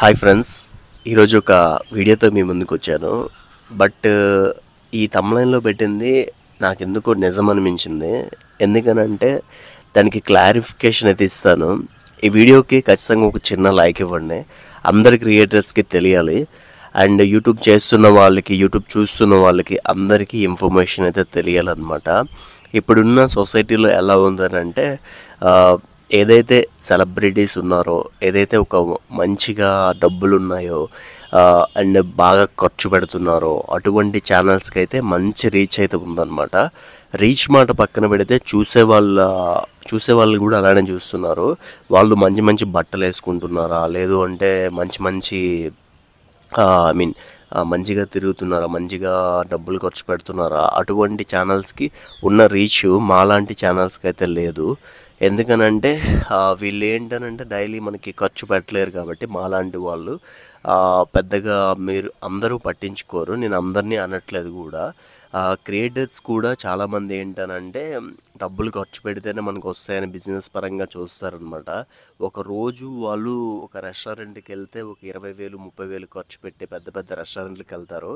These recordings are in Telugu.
హాయ్ ఫ్రెండ్స్, ఈరోజు ఒక వీడియోతో మీ ముందుకు వచ్చాను. బట్ ఈ తమ్లైన్లో పెట్టింది నాకెందుకో నిజం అనిపించింది. ఎందుకనంటే దానికి క్లారిఫికేషన్ అయితే ఇస్తాను. ఈ వీడియోకి ఖచ్చితంగా ఒక చిన్న లైక్ ఇవ్వండి. అందరి క్రియేటర్స్కి తెలియాలి. అండ్ యూట్యూబ్ చేస్తున్న వాళ్ళకి, యూట్యూబ్ చూస్తున్న వాళ్ళకి అందరికీ ఇన్ఫర్మేషన్ అయితే తెలియాలన్నమాట. ఇప్పుడున్న సొసైటీలో ఎలా ఉందనంటే ఏదైతే సెలబ్రిటీస్ ఉన్నారో, ఏదైతే ఒక మంచిగా డబ్బులు ఉన్నాయో అండ్ బాగా ఖర్చు పెడుతున్నారో అటువంటి ఛానల్స్కి అయితే మంచి రీచ్ అయితే ఉందన్నమాట. రీచ్ మాట పక్కన పెడితే చూసేవాళ్ళు కూడా అలానే చూస్తున్నారు. వాళ్ళు మంచి మంచి బట్టలు వేసుకుంటున్నారా, లేదు అంటే మంచి మంచిగా తిరుగుతున్నారా, మంచిగా డబ్బులు ఖర్చు పెడుతున్నారా, అటువంటి ఛానల్స్కి ఉన్న రీచ్ మాలాంటి ఛానల్స్కి అయితే లేదు. ఎందుకనంటే వీళ్ళు ఏంటనంటే డైలీ మనకి ఖర్చు పెట్టలేరు కాబట్టి మాలాంటి వాళ్ళు పెద్దగా మీరు అందరూ పట్టించుకోరు. నేను అందరినీ అనట్లేదు కూడా. క్రియేటర్స్ కూడా చాలామంది ఏంటనంటే డబ్బులు ఖర్చు పెడితేనే మనకు వస్తాయని బిజినెస్ పరంగా చూస్తారనమాట. ఒకరోజు వాళ్ళు ఒక రెస్టారెంట్కి వెళ్తే ఒక 20,000 30,000 ఖర్చు పెట్టి పెద్ద పెద్ద రెస్టారెంట్కి వెళ్తారు.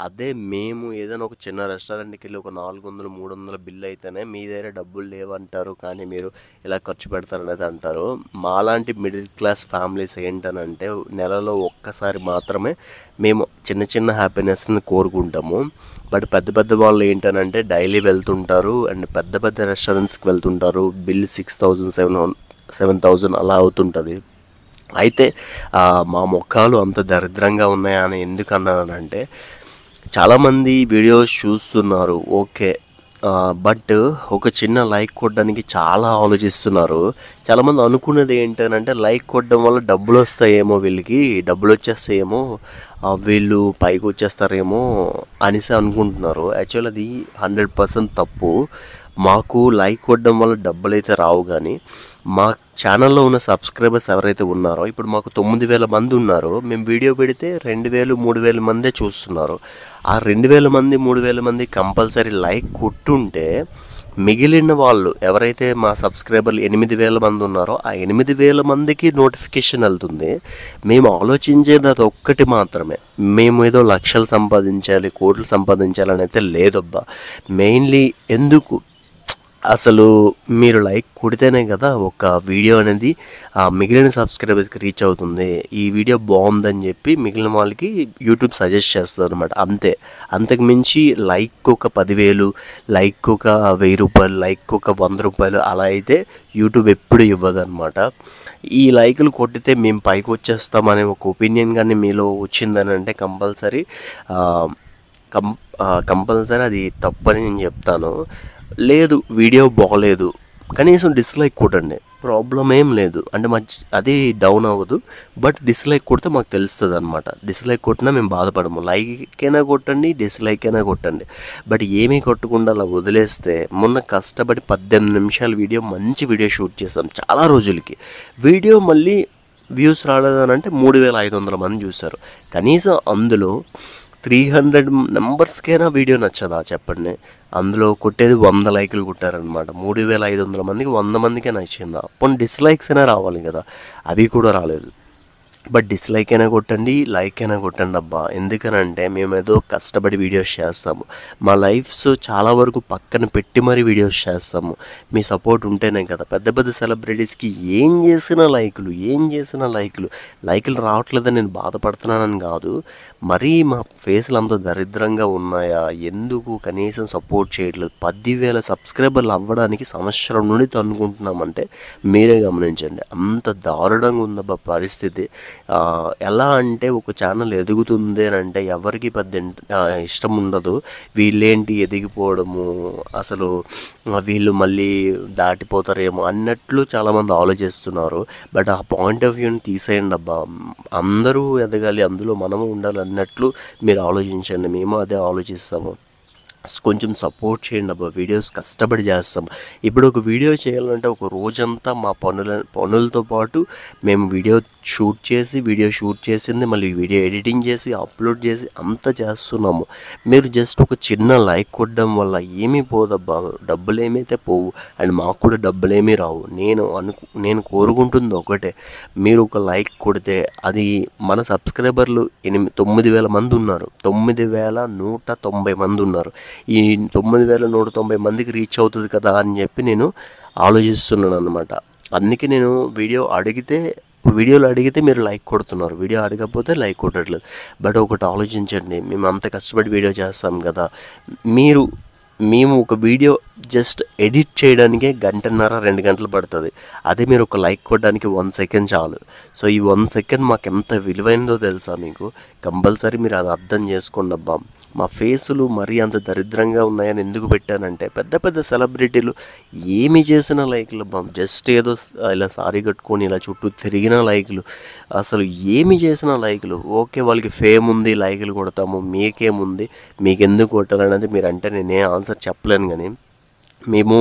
అదే మేము ఏదైనా ఒక చిన్న రెస్టారెంట్కి వెళ్ళి ఒక 400 300 బిల్ అయితేనే మీ దగ్గర డబ్బులు లేవంటారు, కానీ మీరు ఇలా ఖర్చు పెడతారనేది అంటారు. మాలాంటి మిడిల్ క్లాస్ ఫ్యామిలీస్ ఏంటనంటే నెలలో ఒక్కసారి మాత్రమే మేము చిన్న చిన్న హ్యాపీనెస్ని కోరుకుంటాము. బట్ పెద్ద పెద్ద వాళ్ళు ఏంటనంటే డైలీ వెళ్తుంటారు అండ్ పెద్ద పెద్ద రెస్టారెంట్స్కి వెళ్తుంటారు. బిల్ 6,000 7,000 అలా అవుతుంటుంది. అయితే మా మొఖాలు అంత దరిద్రంగా ఉన్నాయా అని ఎందుకు అన్నానంటే చాలామంది వీడియోస్ చూస్తున్నారు, ఓకే, బట్ ఒక చిన్న లైక్ కొట్టడానికి చాలా ఆలోచిస్తున్నారు. చాలామంది అనుకున్నది ఏంటంటే లైక్ కొట్టడం వల్ల డబ్బులు వస్తాయేమో, వీళ్ళకి డబ్బులు వచ్చేస్తాయేమో, వీళ్ళు పైకి వచ్చేస్తారేమో అనేసి అనుకుంటున్నారు. యాక్చువల్ అది 100% తప్పు. మాకు లైక్ కొట్టడం వల్ల డబ్బులు అయితే రావు, కానీ మా ఛానల్లో ఉన్న సబ్స్క్రైబర్స్ ఎవరైతే ఉన్నారో ఇప్పుడు మాకు 9,000 మంది ఉన్నారు. మేము వీడియో పెడితే 2,000 3,000 మందే చూస్తున్నారు. ఆ 2,000 మంది 3,000 మంది కంపల్సరీ లైక్ కొట్టుంటే మిగిలిన వాళ్ళు ఎవరైతే మా సబ్స్క్రైబర్లు 8,000 మంది ఉన్నారో ఆ 8,000 మందికి నోటిఫికేషన్ వెళ్తుంది. మేము ఆలోచించేది అది ఒక్కటి మాత్రమే. మేము ఏదో లక్షలు సంపాదించాలి, కోట్లు సంపాదించాలని అయితే లేదబ్బా. మెయిన్లీ ఎందుకు అసలు మీరు లైక్ కొడితేనే కదా ఒక వీడియో అనేది మిగిలిన సబ్స్క్రైబర్స్కి రీచ్ అవుతుంది. ఈ వీడియో బాగుందని చెప్పి మిగిలిన వాళ్ళకి యూట్యూబ్ సజెస్ట్ చేస్తుంది అనమాట. అంతే. అంతకు మించి లైక్ ఒక 10,000, లైక్ ఒక 1,000 రూపాయలు, లైక్ ఒక 100 రూపాయలు అలా అయితే యూట్యూబ్ ఎప్పుడు ఇవ్వదు అనమాట. ఈ లైకులు కొట్టితే మేము పైకి వచ్చేస్తామనే ఒక ఒపీనియన్ కానీ మీలో వచ్చిందని అంటే కంపల్సరీ అది తప్పని నేను చెప్తాను. లేదు వీడియో బాగలేదు, కనీసం డిస్లైక్ కొట్టండి, ప్రాబ్లం ఏం లేదు. అంటే అది డౌన్ అవ్వదు, బట్ డిస్లైక్ కొడితే మాకు తెలుస్తుంది అనమాట. డిస్లైక్ కొట్టినా మేము బాధపడము. లైక్ అయినా కొట్టండి, డిస్లైక్ అయినా కొట్టండి, బట్ ఏమీ కొట్టకుండా అలా వదిలేస్తే మొన్న కష్టపడి 18 నిమిషాల వీడియో, మంచి వీడియో షూట్ చేసాం చాలా రోజులకి. వీడియో మళ్ళీ వ్యూస్ రాలేదనంటే 3,500 మంది చూశారు. కనీసం అందులో 300 మెంబర్స్కైనా వీడియో నచ్చదా చెప్పండి? అందులో కొట్టేది 100 లైకులు కొట్టారనమాట. 3,500 మందికి 100 మందికే నచ్చిందా? పోనీ డిస్లైక్స్ అయినా రావాలి కదా, అవి కూడా రాలేదు. బట్ డిస్లైక్ అయినా కొట్టండి, లైక్ అయినా కొట్టండి అబ్బా. ఎందుకనంటే మేము ఏదో కష్టపడి వీడియోస్ చేస్తాము. మా లైఫ్స్ చాలా వరకు పక్కన పెట్టి మరీ వీడియోస్ చేస్తాము. మీ సపోర్ట్ ఉంటేనే కదా. పెద్ద పెద్ద సెలబ్రిటీస్కి ఏం చేసినా లైకులు రావట్లేదని నేను బాధపడుతున్నానని కాదు, మరీ మా ఫేస్లు అంత దరిద్రంగా ఉన్నాయా, ఎందుకు కనీసం సపోర్ట్ చేయట్లేదు? 10,000 సబ్స్క్రైబర్లు అవ్వడానికి సంవత్సరం నుండి తన్నుకుంటున్నామంటే మీరే గమనించండి. అంత దారుణంగా ఉందబ్బా పరిస్థితి. ఎలా అంటే ఒక ఛానల్ ఎదుగుతుంది అని అంటే ఎవరికి పెద్ద ఇష్టం ఉండదు. వీళ్ళేంటి ఎదిగిపోవడము, అసలు వీళ్ళు మళ్ళీ దాటిపోతారేమో అన్నట్లు చాలామంది ఆలోచిస్తున్నారు. బట్ ఆ పాయింట్ ఆఫ్ వ్యూని తీసేయండి అబ్బా. అందరూ ఎదగాలి, అందులో మనము ఉండాలి అన్నట్లు మీరు ఆలోచించండి. మేము అదే ఆలోచిస్తాము. కొంచెం సపోర్ట్ చేయండి అబ్బా. వీడియోస్ కష్టపడి చేస్తాం. ఇప్పుడు ఒక వీడియో చేయాలంటే ఒక రోజంతా మా పనులతో పాటు మేము వీడియో షూట్ చేసింది మళ్ళీ వీడియో ఎడిటింగ్ చేసి అప్లోడ్ చేసి అంతా చేస్తున్నాము. మీరు జస్ట్ ఒక చిన్న లైక్ కొట్టడం వల్ల ఏమీ పోదబ్బా, డబ్బులు ఏమైతే పోవు అండ్ మాకు కూడా డబ్బులు ఏమీ రావు. నేను కోరుకుంటుంది ఒకటే, మీరు ఒక లైక్ కొడితే అది మన సబ్స్క్రైబర్లు 9,000 మంది ఉన్నారు, 9,190 మంది ఉన్నారు. ఈ 9,190 మందికి రీచ్ అవుతుంది కదా అని చెప్పి నేను ఆలోచిస్తున్నాను అనమాట. అందుకే నేను వీడియోలు అడిగితే మీరు లైక్ కొడుతున్నారు, వీడియో అడగకపోతే లైక్ కొట్టట్లేదు. బట్ ఒకటి ఆలోచించండి, మేము అంత కష్టపడి వీడియో చేస్తాం కదా, మేము ఒక వీడియో జస్ట్ ఎడిట్ చేయడానికే 1.5-2 గంటలు పడుతుంది. అదే మీరు ఒక లైక్ కొట్టడానికి 1 సెకండ్ చాలు. సో ఈ 1 సెకండ్ మాకు ఎంత విలువైందో తెలుసా మీకు? కంపల్సరీ మీరు అది అర్థం చేసుకోండి అబ్బా. మా ఫేసులు మరీ అంత దరిద్రంగా ఉన్నాయని ఎందుకు పెట్టానంటే, పెద్ద పెద్ద సెలబ్రిటీలు ఏమి చేసిన లైక్లు అబ్బా, జస్ట్ ఏదో ఇలా సారీ కట్టుకొని ఇలా చుట్టూ తిరిగిన లైక్లు, అసలు ఏమి చేసిన లైక్లు. ఓకే, వాళ్ళకి ఫేమ్ ఉంది, లైక్లు కొడతాము, మీకేముంది, మీకు ఎందుకు కొట్టాలనేది మీరు అంటే నేనే ఆన్సర్ చెప్పలేను. కానీ మేము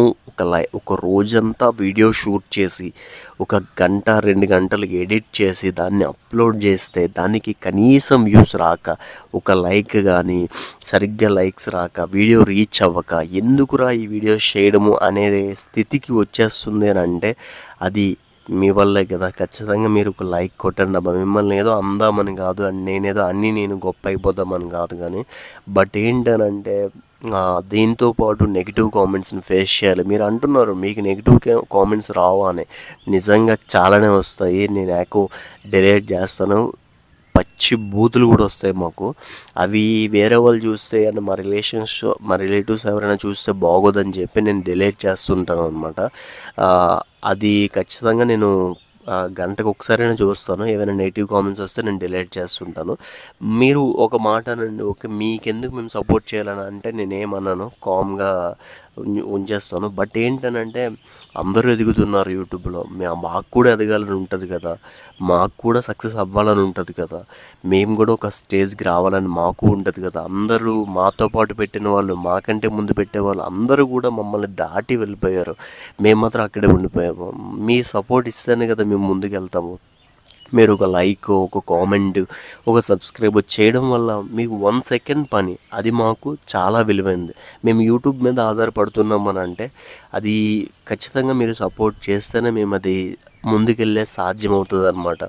ఒక రోజంతా వీడియో షూట్ చేసి 1-2 గంటలు ఎడిట్ చేసి దాన్ని అప్లోడ్ చేస్తే దానికి కనీసం వ్యూస్ రాక, ఒక లైక్ కానీ సరిగ్గా లైక్స్ రాక, వీడియో రీచ్ అవ్వక ఎందుకురా ఈ వీడియోస్ చేయడము అనే స్థితికి వచ్చేస్తుంది అని అంటే అది మీ వల్లే కదా. ఖచ్చితంగా మీరు ఒక లైక్ కొట్టండి అబ్బా. మిమ్మల్ని ఏదో అందామని కాదు అండ్ నేను గొప్ప అయిపోదామని కాదు, కానీ బట్ ఏంటనంటే దీంతో పాటు నెగిటివ్ కామెంట్స్ని ఫేస్ చేయాలి. మీరు అంటున్నారు మీకు నెగిటివ్ కామెంట్స్ రావా అని, నిజంగా చాలానే వస్తాయి. నేను డిలీట్ చేస్తాను, పచ్చి బూతులు కూడా వస్తాయి మాకు. అవి వేరే వాళ్ళు చూస్తే అండ్ మా రిలేటివ్స్ ఎవరైనా చూస్తే బాగోదని చెప్పి నేను డిలీట్ చేస్తుంటాను అనమాట. అది ఖచ్చితంగా నేను గంటకు ఒకసారైనా చూస్తాను. ఏమైనా నెగిటివ్ కామెంట్స్ వస్తే నేను డిలీట్ చేస్తుంటాను. మీరు ఒక మాట అనండి, ఓకే మీకెందుకు మేము సపోర్ట్ చేయాలని అంటే నేనేమన్నాను, కామ్గా ఉంచేస్తాను. బట్ ఏంటనంటే అందరూ ఎదుగుతున్నారు యూట్యూబ్లో, మాకు కూడా ఎదగాలని ఉంటుంది కదా, మాకు కూడా సక్సెస్ అవ్వాలని ఉంటుంది కదా, మేము కూడా ఒక స్టేజ్కి రావాలని మాకు ఉంటుంది కదా. అందరూ మాతో పాటు పెట్టిన వాళ్ళు, మాకంటే ముందు పెట్టేవాళ్ళు అందరూ కూడా మమ్మల్ని దాటి వెళ్ళిపోయారు, మేము మాత్రం అక్కడే ఉండిపోయాము. మీ సపోర్ట్ ఇస్తేనే కదా మేము ముందుకు వెళ్తాము. మీరు ఒక లైక్, ఒక కామెంట్, ఒక సబ్స్క్రైబ్ చేయడం వల్ల మీకు 1 సెకండ్ పని, అది మాకు చాలా విలువైంది. మేము యూట్యూబ్ మీద ఆధారపడుతున్నామని అంటే అది ఖచ్చితంగా మీరు సపోర్ట్ చేస్తేనే మేము అది ముందుకెళ్ళే సాధ్యమవుతుంది అనమాట,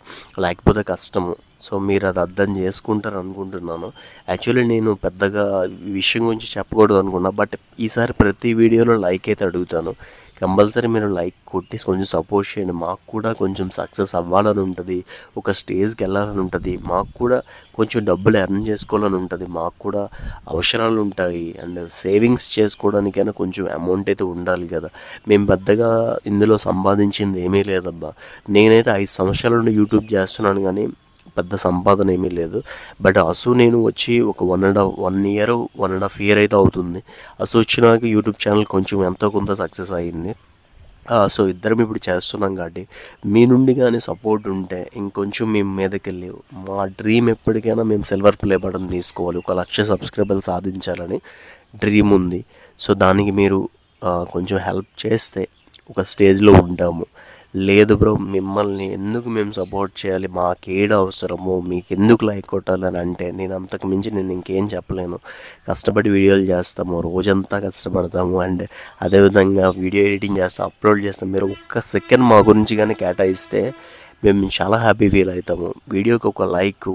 లేకపోతే కష్టము. సో మీరు అది అర్థం చేసుకుంటారు అనుకుంటున్నాను. యాక్చువల్లీ నేను పెద్దగా ఈ విషయం గురించి చెప్పకూడదు అనుకున్నా, బట్ ఈసారి ప్రతి వీడియోలో లైక్ అయితే అడుగుతాను. కంపల్సరీ మీరు లైక్ కొట్టి కొంచెం సపోర్ట్ చేయండి. మాకు కూడా కొంచెం సక్సెస్ అవ్వాలని ఉంటుంది, ఒక స్టేజ్కి వెళ్ళాలని ఉంటుంది, మాకు కూడా కొంచెం డబ్బులు ఎర్న్ చేసుకోవాలని ఉంటుంది, మాకు కూడా అవసరాలు ఉంటాయి అండ్ సేవింగ్స్ చేసుకోవడానికైనా కొంచెం అమౌంట్ అయితే ఉండాలి కదా. మేము పెద్దగా ఇందులో సంపాదించింది ఏమీ లేదబ్బా. నేనైతే 5 సంవత్సరాల నుండి యూట్యూబ్ చేస్తున్నాను, కానీ పెద్ద సంపాదన ఏమీ లేదు. బట్ నేను వచ్చి ఒక 1.5 ఇయర్ అయితే అవుతుంది. వచ్చినాక యూట్యూబ్ ఛానల్ కొంచెం ఎంతో కొంత సక్సెస్ అయ్యింది. సో ఇద్దరం ఇప్పుడు చేస్తున్నాం కాబట్టి మీ నుండి కానీ సపోర్ట్ ఉంటే ఇంకొంచెం మేము మీదకెళ్ళి మా డ్రీమ్ ఎప్పటికైనా మేము సిల్వర్ ప్లే బటన్ తీసుకోవాలి, 1,00,000 సబ్స్క్రైబర్లు సాధించాలని డ్రీమ్ ఉంది. సో దానికి మీరు కొంచెం హెల్ప్ చేస్తే ఒక స్టేజ్లో ఉంటాము. లేదు బ్రో, మిమ్మల్ని ఎందుకు మేము సపోర్ట్ చేయాలి, మాకేడ అవసరమో, మీకు ఎందుకు లైక్ కొట్టాలని అంటే నేను అంతకు మించి నేను ఇంకేం చెప్పలేను. కష్టపడి వీడియోలు చేస్తాము, రోజంతా కష్టపడతాము అండ్ అదేవిధంగా వీడియో ఎడిటింగ్ చేస్తాం, అప్లోడ్ చేస్తాం. మీరు 1 సెకండ్ మా గురించి కానీ కేటాయిస్తే మేము చాలా హ్యాపీ ఫీల్ అవుతాము. వీడియోకి ఒక లైక్,